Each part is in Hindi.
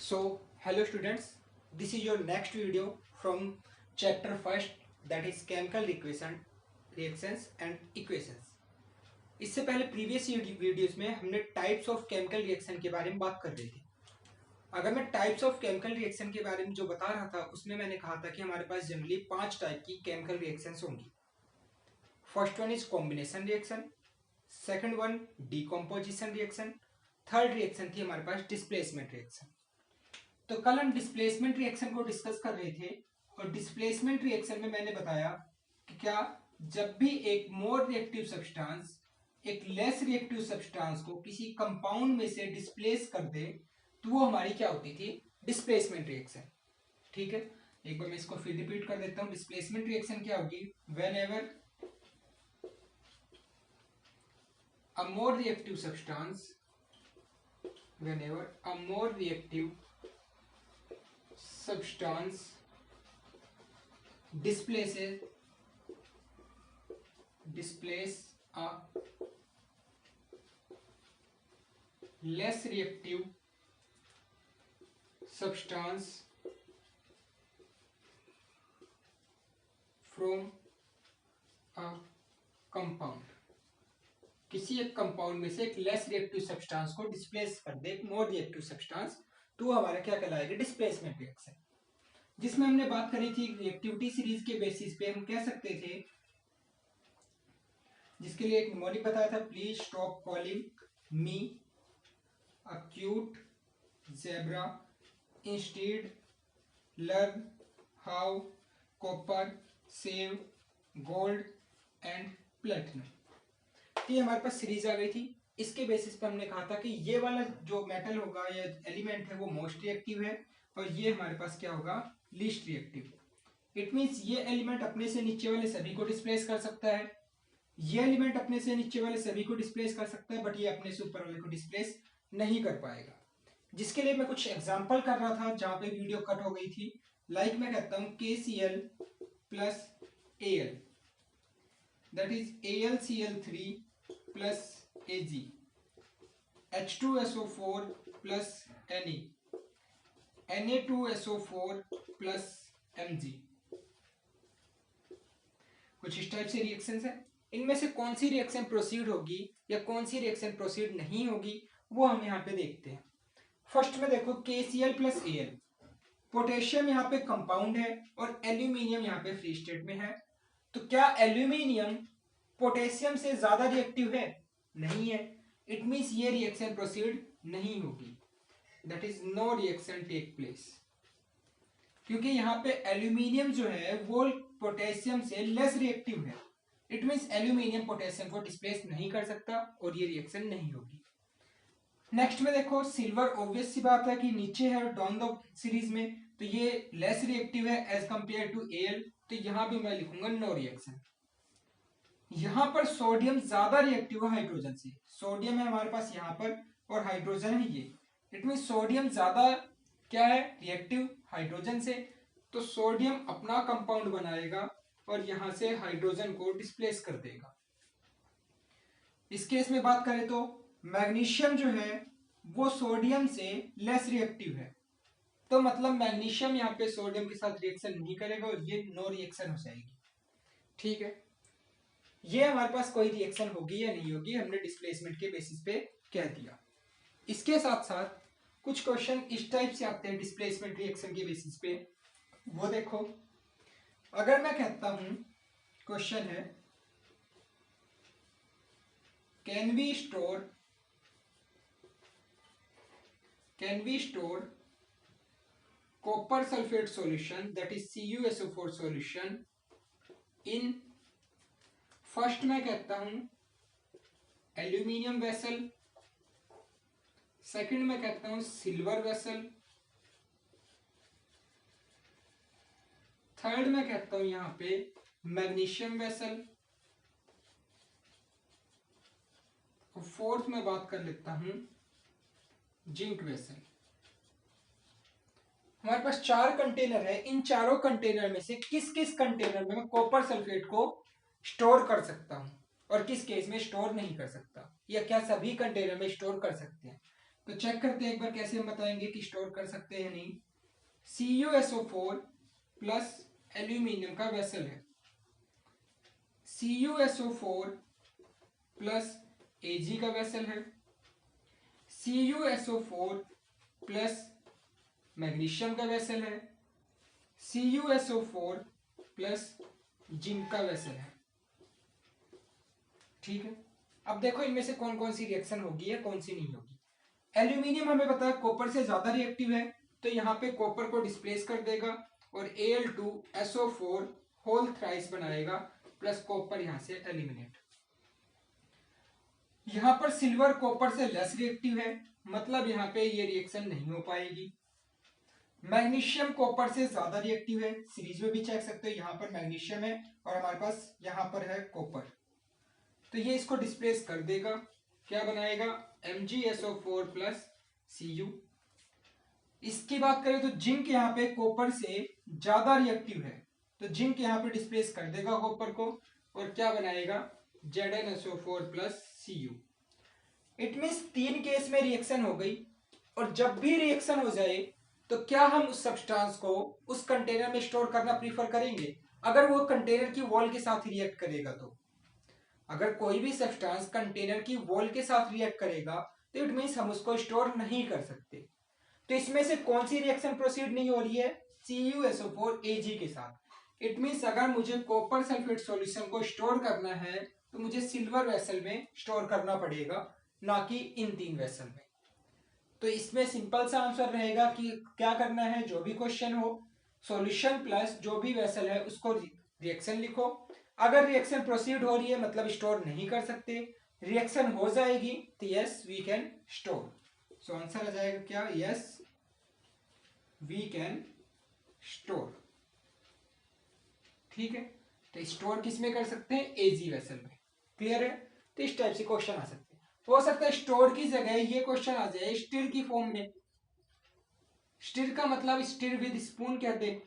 So, hello students, this is your next video from chapter first, that is chemical reactions and equations. इससे पहले प्रीवियस वीडियोस में हमने टाइप्स ऑफ केमिकल रिएक्शन के बारे में बात कर रहे थे। अगर मैं टाइप्स ऑफ केमिकल रिएक्शन के बारे में जो बता रहा था उसमें मैंने कहा था कि हमारे पास जनरली 5 टाइप की केमिकल रिएक्शंस होंगी। First one is combination reaction, second one decomposition reaction, third reaction थी हमारे पास डिस्प्लेसमेंट रिएक्शन। तो कल हम डिस्प्लेसमेंट रिएक्शन को डिस्कस कर रहे थे और डिस्प्लेसमेंट रिएक्शन में मैंने बताया कि क्या जब भी एक मोर रिएक्टिव सब्सटेंस एक लेस रिएक्टिव सब्सटेंस को किसी कंपाउंड में से डिस्प्लेस कर दे तो वो हमारी क्या होती थी, डिस्प्लेसमेंट रिएक्शन। ठीक है, एक बार मैं इसको फिर रिपीट कर देता हूं। डिस्प्लेसमेंट रिएक्शन क्या होगी? Whenever a more reactive substance substance displace a less reactive substance from a compound। किसी एक कंपाउंड में से एक लेस रिएक्टिव सब्सटेंस को डिस्प्लेस कर दे एक मोर रिएक्टिव सब्सटेंस, तो हमारा क्या कहलाएगा? Displacement reaction. जिसमें हमने बात करी थी रिएक्टिविटी सीरीज के बेसिस पे हम कह सकते थे, जिसके लिए एक मेमोरी बताया था, please stop calling me a cute zebra, instead learn how copper save gold and platinum. ये हमारे पास सीरीज आ गई थी। इसके बेसिस पे हमने कहा था कि ये वाला जो मेटल होगा या एलिमेंट है वो मोस्ट रिएक्टिव है और ये हमारे पास क्या होगा? Least reactive. इट मींस ये एलिमेंट अपने से नीचे वाले सभी को डिस्प्लेस कर सकता है, ये एलिमेंट अपने से नीचे वाले सभी को डिस्प्लेस कर सकता है, बट ये अपने से ऊपर वाले को डिस्प्लेस नहीं कर पाएगा। जिसके लिए मैं कुछ एग्जाम्पल कर रहा था जहां पे वीडियो कट हो गई थी। लाइक मैं कहता हूं KCl plus Al, that is AlCl3 plus Ag, H2SO4 plus Ne, Na2SO4 plus Mg। कुछ इस टाइप से रिएक्शंस है। इनमें से कौन सी रिएक्शन प्रोसीड होगी या कौन सी रिएक्शन प्रोसीड नहीं होगी वो हम यहाँ पे देखते हैं। फर्स्ट में देखो KCl प्लस Al, पोटेशियम यहाँ पे कंपाउंड है और एल्यूमिनियम यहाँ पे फ्री स्टेट में है। तो क्या एल्यूमिनियम पोटेशियम से ज्यादा रिएक्टिव है? नहीं है। इट मींस ये रिएक्शन प्रोसीड नहीं होगी, that is no reaction take place, क्योंकि यहाँ पे एल्यूमिनियम जो है वो पोटेशियम से लेस रिएक्टिव है। इट मींस एल्यूमिनियम पोटेशियम को डिस्प्लेस नहीं कर सकता और ये रिएक्शन नहीं होगी। नेक्स्ट में देखो सिल्वर, ऑब्वियस सी बात है कि नीचे है डाउन द सीरीज में, तो ये लेस रिएक्टिव है एज कंपेयर टू Al, तो यहां भी मैं लिखूंगा नो रिएक्शन। यहां पर सोडियम ज्यादा रिएक्टिव है हाइड्रोजन से, सोडियम है हमारे पास यहां पर और हाइड्रोजन है ये। इट मीन सोडियम ज्यादा क्या है? रिएक्टिव हाइड्रोजन से, तो सोडियम अपना कंपाउंड बनाएगा और यहां से हाइड्रोजन को डिस्प्लेस कर देगा। इस केस में बात करें तो मैग्नीशियम जो है वो सोडियम से लेस रिएक्टिव है, तो मतलब मैग्नीशियम यहाँ पे सोडियम के साथ रिएक्शन नहीं करेगा और ये नो रिएक्शन हो जाएगी। ठीक है, ये हमारे पास कोई रिएक्शन होगी या नहीं होगी हमने डिस्प्लेसमेंट के बेसिस पे कह दिया। इसके साथ साथ कुछ क्वेश्चन इस टाइप से आते हैं डिस्प्लेसमेंट रिएक्शन के बेसिस पे, वो देखो। अगर मैं कहता हूं, क्वेश्चन है can we store copper sulphate solution that is CuSO4 solution in, first मैं कहता हूं एल्यूमिनियम वेसल, सेकंड में कहता हूं सिल्वर वेसल, थर्ड में कहता हूं यहां पे मैग्नीशियम वेसल, और फोर्थ में बात कर लेता हूं जिंक वेसल। हमारे पास 4 कंटेनर है, इन चारों कंटेनर में से किस किस कंटेनर में मैं कॉपर सल्फेट को स्टोर कर सकता हूं और किस केस में स्टोर नहीं कर सकता, या क्या सभी कंटेनर में स्टोर कर सकते हैं? तो चेक करते हैं एक बार कैसे हम बताएंगे कि स्टोर कर सकते हैं नहीं। CuSO4 प्लस एल्यूमिनियम का वेसल है, CuSO4 प्लस Ag का वेसल है, CuSO4 प्लस मैग्नीशियम का वेसल है, CuSO4 प्लस जिंक का वेसल है। ठीक है, अब देखो इनमें से कौन कौन सी रिएक्शन होगी या कौन सी नहीं होगी। एल्यूमिनियम हमें पता है कॉपर से ज्यादा रिएक्टिव है, तो यहाँ पे कॉपर को डिस्प्लेस कर देगा और Al2SO4 होल थ्राइस बनाएगा प्लस कॉपर यहाँ से एलिमिनेट। यहाँ पर सिल्वर कॉपर से लेस रिएक्टिव है, मतलब यहाँ पे ये रिएक्शन नहीं हो पाएगी। मैग्नीशियम कॉपर से ज्यादा रिएक्टिव है, सीरीज में भी चेक सकते हो, यहाँ पर मैग्नीशियम है और हमारे पास यहाँ पर है कॉपर, तो ये इसको डिस्प्लेस कर देगा, क्या बनाएगा MgSO4 प्लस Cu। इसकी बात करें तो जिंक यहाँ पे कॉपर से ज्यादा रिएक्टिव है, तो जिंक यहाँ पे डिस्प्लेस कर देगा कॉपर को और क्या बनाएगा ZnSO4 plus Cu। It means 3 case में रिएक्शन हो गई, और जब भी रिएक्शन हो जाए तो क्या हम उस सब्सटेंस को उस कंटेनर में स्टोर करना प्रीफर करेंगे, अगर वो कंटेनर की वॉल के साथ रिएक्ट करेगा तो। अगर कोई भी सब्सटेंस कंटेनर की वॉल के साथ रिएक्ट करेगा तो इट मीन्स हम उसको स्टोर नहीं कर सकते। तो इसमें से कौन सी रिएक्शन प्रोसीड नहीं हो रही है, CuSO4 Ag के साथ। इट मीन्स अगर मुझे कॉपर सल्फेट सॉल्यूशन को स्टोर करना है तो मुझे सिल्वर वेसल में स्टोर करना पड़ेगा, ना कि इन 3 वेसल में। तो इसमें सिंपल सा आंसर रहेगा कि क्या करना है, जो भी क्वेश्चन हो सॉल्यूशन प्लस जो भी वेसल है उसको रिएक्शन लिखो। अगर रिएक्शन प्रोसीड हो रही है मतलब स्टोर नहीं कर सकते, रिएक्शन हो जाएगी तो yes we can store. So answer आ जाएगा क्या, यस वी कैन स्टोर। ठीक है, तो स्टोर किस में कर सकते हैं, Ag वेसल में। क्लियर है, तो इस टाइप से क्वेश्चन आ सकते हैं। हो सकता है स्टोर की जगह ये क्वेश्चन आ जाए स्टिर की फॉर्म में। स्टिर का मतलब स्टिर विद स्पून कहते हैं,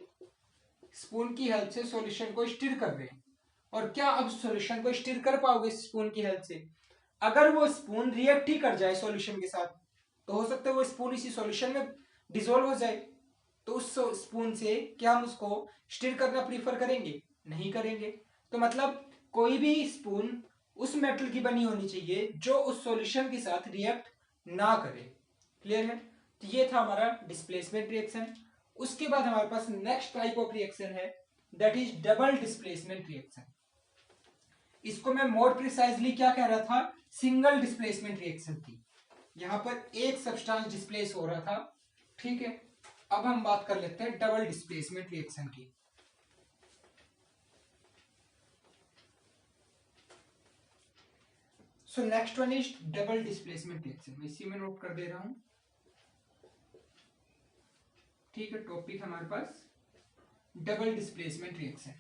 स्पून की हेल्प से सॉल्यूशन को स्टिर कर रहे हैं। और क्या अब सॉल्यूशन को स्टिर कर पाओगे स्पून की हेल्प से, अगर वो स्पून रिएक्ट ही कर जाए सॉल्यूशन के साथ तो हो सकता है वो स्पून इसी सॉल्यूशन में डिसॉल्व हो जाए, तो उस स्पून से क्या हम उसको स्टिर करना प्रीफर करेंगे, नहीं करेंगे। तो मतलब कोई भी स्पून उस मेटल की बनी होनी चाहिए जो उस सॉल्यूशन के साथ रिएक्ट ना करे। क्लियर है, तो ये था हमारा डिस्प्लेसमेंट रिएक्शन। उसके बाद हमारे पास नेक्स्ट टाइप ऑफ रिएक्शन है, that is double displacement reaction. इसको मैं मोर प्रिसाइजली क्या कह रहा था, सिंगल डिस्प्लेसमेंट रिएक्शन थी। यहां पर एक सब्सटेंस डिस्प्लेस हो रहा था। ठीक है, अब हम बात कर लेते हैं डबल डिस्प्लेसमेंट रिएक्शन की। So next one is double displacement reaction, मैं इसी में नोट कर दे रहा हूं। ठीक है, टॉपिक हमारे पास double displacement reaction.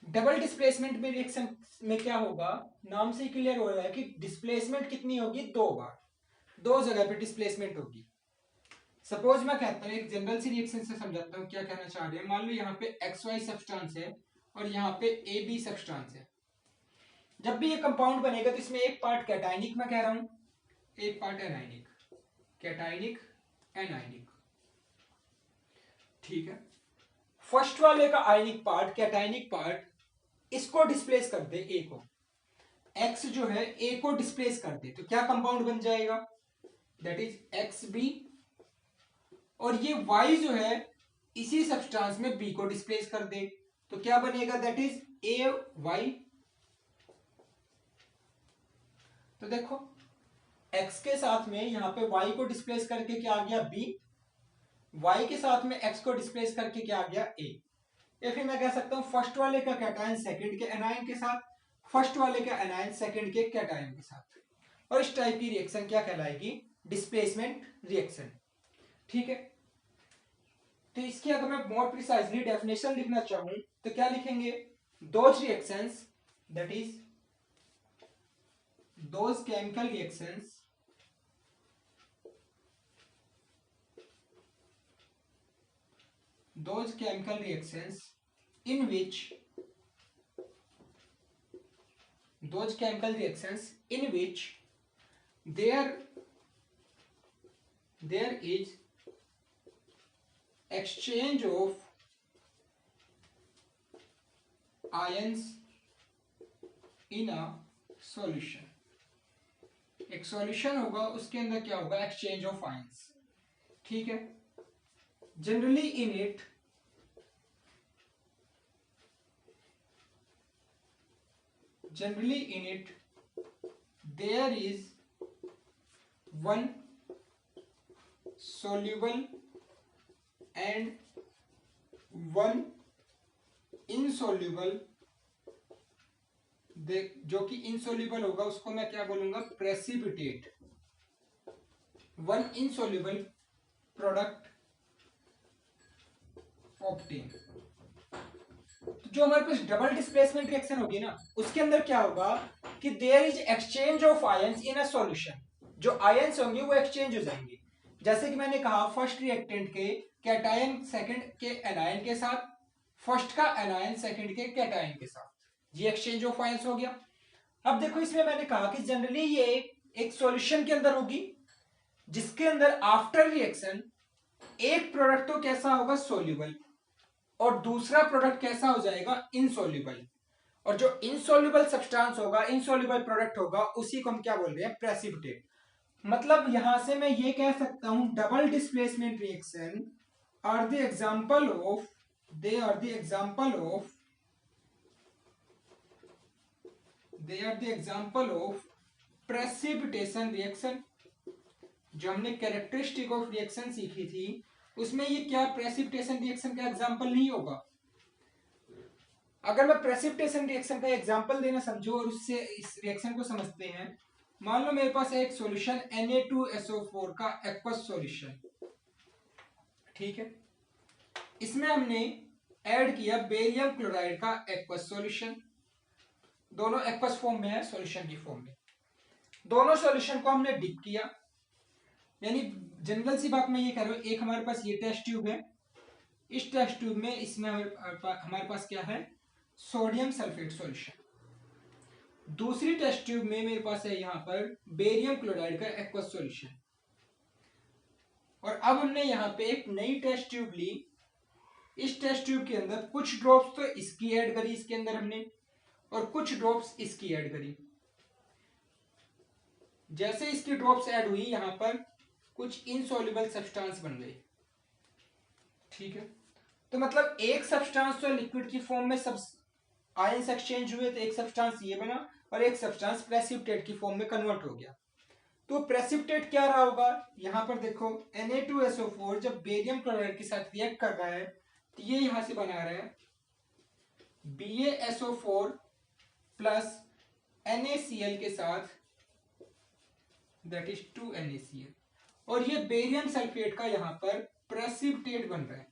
Double displacement में रिएक्शन में क्या होगा, नाम से क्लियर हो रहा है कि डिस्प्लेसमेंट कितनी होगी, 2 बार, 2 जगह पे डिस्प्लेसमेंट होगी। सपोज मैं कहता हूँ एक जनरल सी रिएक्शन से समझाता हूँ क्या कहना चाह रहे हैं। मान लो यहाँ पे XY सब्सटेंस है और यहाँ पे AB सब्सटेंस है। जब भी ये कंपाउंड बनेगा तो इसमें एक पार्ट कैटाइनिक मैं कह रहा हूँ, एक पार्ट एनाइनिक, कैटाइनिक एनाइनिक। ठीक है, फर्स्ट वाले का आयनिक पार्ट, कैटाइनिक पार्ट, इसको डिस्प्लेस कर दे A को, X जो है A को डिस्प्लेस कर दे तो क्या कंपाउंड बन जाएगा, दैट इज XB। और ये Y जो है इसी सब्सटेंस में B को डिस्प्लेस कर दे तो क्या बनेगा, दैट इज AY। तो देखो X के साथ में यहाँ पे Y को डिस्प्लेस करके क्या आ गया B, Y के साथ में X को डिस्प्लेस करके क्या आ गया A। या फिर मैं कह सकता हूं फर्स्ट वाले का कैटायन सेकंड के एनायन के साथ, फर्स्ट वाले का एनायन सेकंड के कैटायन के साथ। और इस टाइप की रिएक्शन क्या कहलाएगी, डिस्प्लेसमेंट रिएक्शन। ठीक है, तो इसकी अगर मैं मोर प्रिसाइजली डेफिनेशन लिखना चाहूं तो क्या लिखेंगे, those reactions, that is those chemical reactions those chemical reactions in which there is exchange of ions in a solution। एक सॉल्यूशन होगा, उसके अंदर क्या होगा, एक्सचेंज ऑफ आयंस। ठीक है। Generally in it there is one soluble and one insoluble। जो कि इनसोल्यूबल होगा उसको मैं क्या बोलूंगा, precipitate. One insoluble product obtain. तो जो हमारे पास डबल डिस्प्लेसमेंट रिएक्शन होगी ना, उसके अंदर क्या होगा कि there is exchange of ions in a solution. जो आयंस होंगे वो एक्सचेंज हो जाएंगे। जैसे कि मैंने कहा फर्स्ट रिएक्टेंट के कैटायन सेकंड के एनायन के साथ, फर्स्ट का एनायन सेकंड के कैटायन के साथ, ये एक्सचेंज ऑफ आयंस हो गया। अब देखो इसमें मैंने कहा कि जनरली ये एक सॉल्यूशन के अंदर होगी, जिसके अंदर आफ्टर रिएक्शन एक प्रोडक्ट तो कैसा होगा, सोल्यूबल, और दूसरा प्रोडक्ट कैसा हो जाएगा, इनसोल्यूबल। और जो इनसोल्यूबल सब्सटेंस होगा, इनसोल्यूबल प्रोडक्ट होगा, उसी को हम क्या बोल रहे हैं, प्रेसिपिटेट। मतलब यहां से मैं ये कह सकता हूं double displacement reaction are the example of precipitation reaction. जो हमने कैरेक्टरिस्टिक ऑफ रिएक्शन सीखी थी, उसमें ये क्या प्रेसिपिटेशन रिएक्शन का एग्जांपल नहीं होगा। अगर मैं प्रेसिपिटेशन रिएक्शन का एग्जांपल देना समझो और उससे इस रिएक्शन को समझते हैं। मान लो मेरे पास है एक सॉल्यूशन Na2SO4 का एक्वस सॉल्यूशन। ठीक है। इसमें हमने ऐड किया बेरियम क्लोराइड का एक्वस सॉल्यूशन। दोनों एक्वस फॉर्म में है, सॉल्यूशन की फॉर्म में। दोनों सॉल्यूशन को हमने डिप किया। यानी जनरल सी बात मैं ये कह रहा हूं, एक हमारे पास ये टेस्ट ट्यूब है, इस टेस्ट ट्यूब में इसमें हमारे पास क्या है, सोडियम सल्फेट सॉल्यूशन। दूसरी टेस्ट ट्यूब में मेरे पास है यहां पर बेरियम क्लोराइड का एक्वस सॉल्यूशन। और अब हमने यहां पे एक नई टेस्ट ट्यूब ली। इस टेस्ट ट्यूब के अंदर कुछ ड्रॉप्स तो इसकी ऐड करी इसके अंदर हमने, और कुछ ड्रॉप्स इसकी ऐड करी। जैसे इसकी ड्रॉप्स ऐड हुई, यहां पर कुछ इनसॉल्युबल सब्सटेंस बन गए। ठीक है। तो मतलब एक सब्सटेंस तो लिक्विड की फॉर्म में सब आयंस एक्सचेंज हुए, तो एक सब्सटेंस ये बना और एक सब्सटेंस प्रेसिपिटेट की फॉर्म में कन्वर्ट हो गया। तो प्रेसिपिटेट क्या रहा होगा, यहां पर देखो Na2SO4 जब बेरियम क्लोराइड के साथ रिएक्ट कर रहा है, तो ये यहां से बना रहा है BaSO4 प्लस NaCl के साथ, दैट इज 2NaCl। और ये बेरियम सल्फेट का यहां पर प्रेसिपिटेट बन रहा है।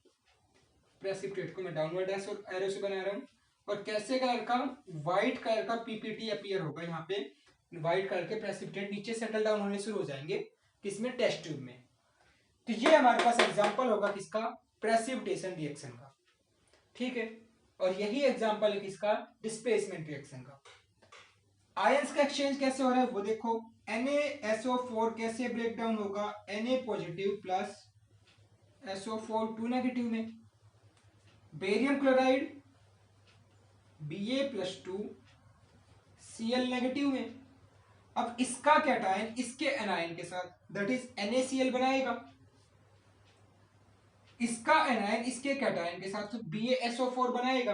प्रेसिपिटेट को मैं डाउनवर्ड एरो से बना रहा हूं। और कैसे कलर का, व्हाइट कलर का पीपीटी अपीयर होगा यहाँ पे। व्हाइट कलर के प्रेसिपिटेट नीचे सेटल डाउन होने शुरू हो जाएंगे, किसमें, टेस्ट ट्यूब में। तो ये हमारे पास एग्जांपल होगा किसका, प्रेसिपिटेशन रिएक्शन का। ठीक है। और यही एग्जांपल है किसका, डिस्प्लेसमेंट रिएक्शन का। आयंस का एक्सचेंज कैसे हो रहा है वो देखो। NaSO4 कैसे ब्रेक डाउन होगा, Na positive plus SO4 2 negative में। Barium chloride Ba+2 Cl negative में। अब इसका कैटायन इसके एनायन के साथ, दैट इज NaCl बनाएगा। इसका एनायन इसके कैटायन के साथ, तो BaSO4 बनाएगा।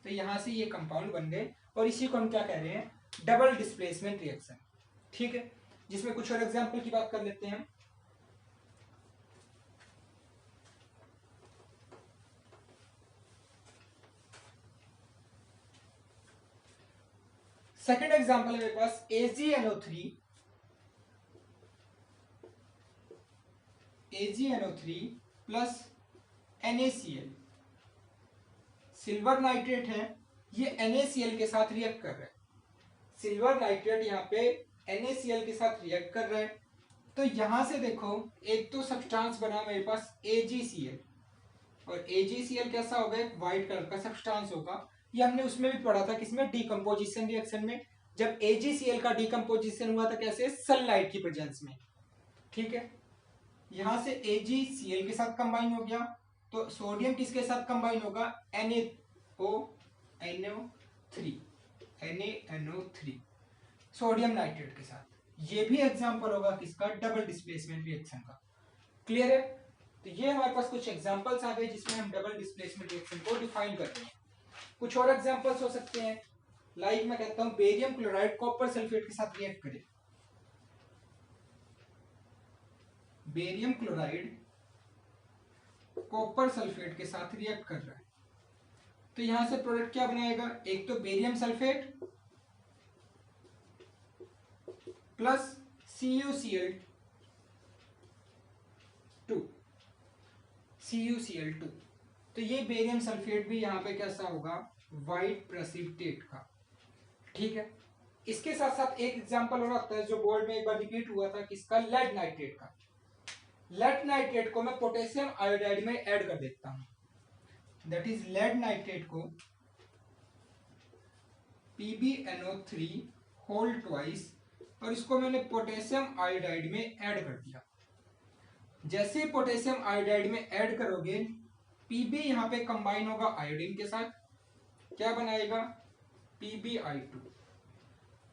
तो यहां से ये कंपाउंड बन गए, और इसी को हम क्या कह रहे हैं, डबल डिस्प्लेसमेंट रिएक्शन। ठीक है। जिसमें कुछ और एग्जांपल की बात कर लेते हैं। सेकेंड एग्जांपल है मेरे पास AgNO3 plus NaCl। Silver nitrate है, ये NaCl के साथ रिएक्ट कर रहा है। सिल्वर नाइट्रेट यहाँ पे NaCl के साथ रिएक्ट कर रहा है। तो यहां से देखो एक तो सब्सटेंस बना मेरे पास AgCl, और AgCl कैसा होगा, एक व्हाइट कलर का सब्सटेंस होगा। ये हमने उसमें भी पढ़ा था, किसमें, डीकंपोजिशन रिएक्शन में। जब AgCl का डिकम्पोजिशन हुआ था कैसे, सनलाइट की प्रेजेंस में। ठीक है, यहां से AgCl के साथ कंबाइन हो गया, तो सोडियम किसके साथ कंबाइन होगा, NaNO3 सोडियम नाइट्रेट के साथ। ये भी एग्जांपल होगा किसका, डबल डिस्प्लेसमेंट रिएक्शन का। क्लियर है? तो ये हमारे पास कुछ एग्जांपल्स आ गए जिसमें हम डबल डिस्प्लेसमेंट रिएक्शन को डिफाइन कर रहे हैं। कुछ और एग्जांपल्स हो सकते हैं, लाइक मैं कहता हूं बेरियम क्लोराइड कॉपर सल्फेट के साथ रिएक्ट करे। बेरियम क्लोराइड कॉपर सल्फेट के साथ रिएक्ट कर रहा है, तो यहां से प्रोडक्ट क्या बनाएगा, एक तो बेरियम सल्फेट प्लस CuCl2, तो ये बेरियम सल्फेट भी यहाँ पे कैसा होगा, वाइट प्रेसिपिटेट का। ठीक है, इसके साथ साथ एक एग्जांपल और आता है जो बोर्ड में एक बार रिपीट हुआ था, किसका, लेड नाइट्रेट का। लेड नाइट्रेट को मैं पोटेशियम आयोडाइड में ऐड कर देता हूं, दैट इज लेड नाइट्रेट को PbNO3 होल ट्वाइस, और इसको मैंने पोटेशियम आयोडाइड में ऐड कर दिया। जैसे पोटेशियम आयोडाइड में ऐड करोगे, Pb यहाँ पे कंबाइन होगा आयोडीन के साथ, क्या बनाएगा, PbI2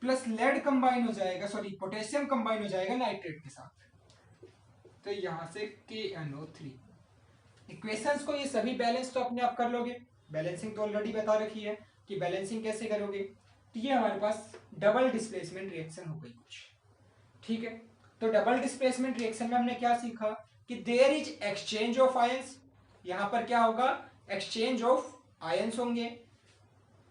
प्लस लेड कंबाइन हो जाएगा, सॉरी पोटेशियम कंबाइन हो जाएगा नाइट्रेट के साथ, तो यहां से KNO3। इक्वेशंस को ये सभी बैलेंस तो अपने आप कर लोगे, बैलेंसिंग तो ऑलरेडी बता रखी है कि बैलेंसिंग कैसे करोगे। तो ये हमारे पास डबल डिस्प्लेसमेंट रिएक्शन हो गई कुछ। ठीक है, तो डबल डिस्प्लेसमेंट रिएक्शन में हमने क्या सीखा कि there is exchange of ions, यहां पर क्या होगा, एक्सचेंज ऑफ आयंस होंगे।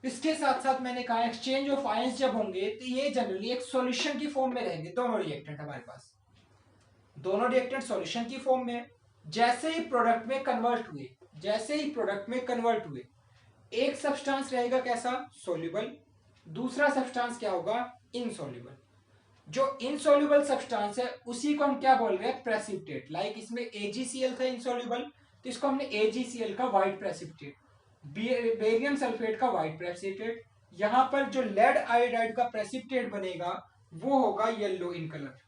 इसके साथ साथ मैंने कहा एक्सचेंज ऑफ आयंस जब होंगे तो ये जनरली एक सॉल्यूशन की फॉर्म में रहेंगे, दोनों रिएक्टेंट हमारे पास, दोनों रिएक्टेंट सॉल्यूशन की फॉर्म में। जैसे ही प्रोडक्ट में कन्वर्ट हुए, जैसे ही प्रोडक्ट में कन्वर्ट हुए, एक सब्सटेंस रहेगा कैसा, सोल्यूबल, दूसरा सब्सटेंस क्या होगा, इनसोल्यूबल। जो इनसोल्यूबल सब्सटेंस है उसी को हम क्या बोल रहे हैं, प्रेसिपिटेट। लाइक इसमें AgCl था इनसोल्यूबल, तो इसको हमने AgCl का व्हाइट प्रेसिपिटेट, बेरियम सल्फेट का व्हाइट प्रेसिपिटेट। यहां पर जो लेड आयोडाइड का प्रेसिपिटेट बनेगा वो होगा yellow in colour.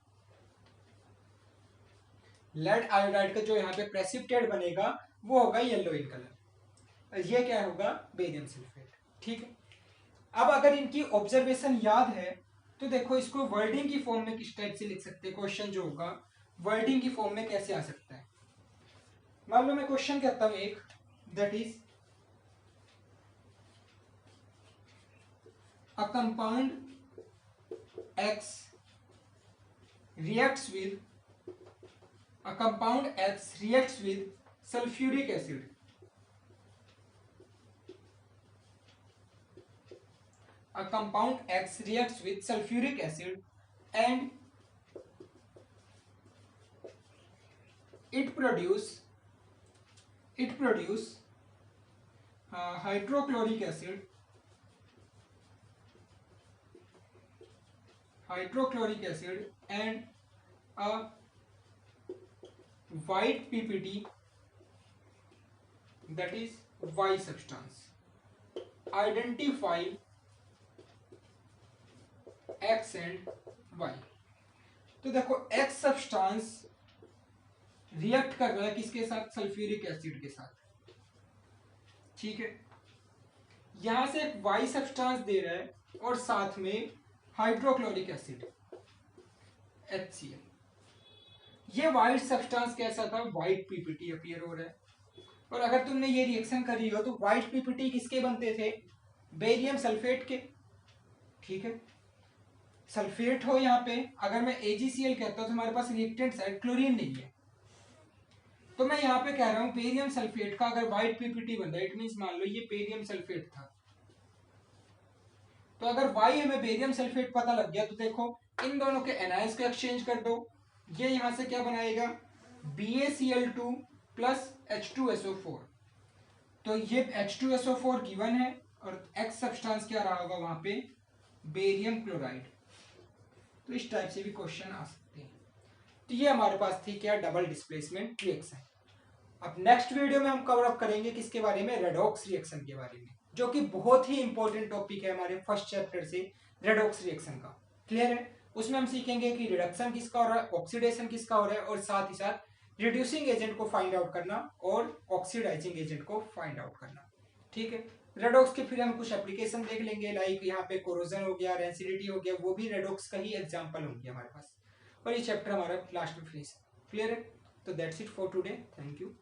Lead iodide का जो यहाँ पे प्रेसिपिटेट बनेगा वो होगा येलो इन कलर, ये क्या होगा, बेरियम सल्फेट। ठीक है, अब अगर इनकी ऑब्जर्वेशन याद है तो देखो इसको वर्डिंग की फॉर्म में किस टाइप से लिख सकते हैं, क्वेश्चन जो होगा वर्डिंग की फॉर्म में कैसे आ सकता है। मान लो मैं क्वेश्चन कहता हूं एक, that is a compound X reacts with sulfuric acid. A compound X reacts with sulfuric acid and it produce hydrochloric acid and a white PPT, that is Y substance. Identify X and Y. तो देखो X सब्सटेंस रिएक्ट कर रहा है किसके साथ, सल्फ्यूरिक एसिड के साथ। ठीक है, यहां से एक Y सब्सटेंस दे रहा है और साथ में हाइड्रोक्लोरिक एसिड HCl। ये व्हाइट सब्सटेंस कैसा था, व्हाइट PPT अपीयर हो रहा है। और अगर तुमने ये रिएक्शन करी हो तो व्हाइट PPT किसके बनते थे, बेरियम सल्फेट के। ठीक है, सल्फेट हो यहाँ पे, अगर मैं AgCl कहता हूं तो हमारे पास रिएक्टेंट साइड क्लोरीन नहीं है, तो मैं यहाँ पे कह रहा हूं बेरियम सल्फेट का अगर व्हाइट PPT बन रहा है, इट मींस मान लो ये बेरियम सल्फेट था, तो अगर Y हमें बेरियम सल्फेट पता लग गया तो देखो इन दोनों के एनायंस को एक्सचेंज कर दो, ये यहां से क्या बनाएगा, BaCl2 प्लस H2SO4, तो ये H2SO4 गिवन है और X सब्सटेंस क्या रहा होगा वहां पे, बेरियम क्लोराइड। तो इस टाइप से भी क्वेश्चन आ सकते हैं। तो ये हमारे पास थी क्या, डबल डिस्प्लेसमेंट रिएक्शन। अब नेक्स्ट वीडियो में हम कवर अप करेंगे किसके बारे में, रेडॉक्स रिएक्शन के बारे में, जो कि बहुत ही इंपॉर्टेंट टॉपिक है हमारे फर्स्ट चैप्टर से रेडॉक्स रिएक्शन का। क्लियर है? उसमें हम सीखेंगे कि रिडक्शन किसका हो रहा है, ऑक्सीडेशन किसका हो रहा है, और साथ ही साथ रिड्यूसिंग एजेंट को फाइंड आउट करना और ऑक्सीडाइजिंग एजेंट को फाइंड आउट करना। ठीक है, रेडॉक्स के फिर हम कुछ एप्लीकेशन देख लेंगे, लाइक यहाँ पे कोरोजन हो गया, रेंसिडिटी हो गया, वो भी रेडॉक्स का ही एग्जांपल होंगे हमारे पास। और ये चैप्टर हमारा लास्ट में फिनिश। क्लियर है? तो that's it for today, thank you.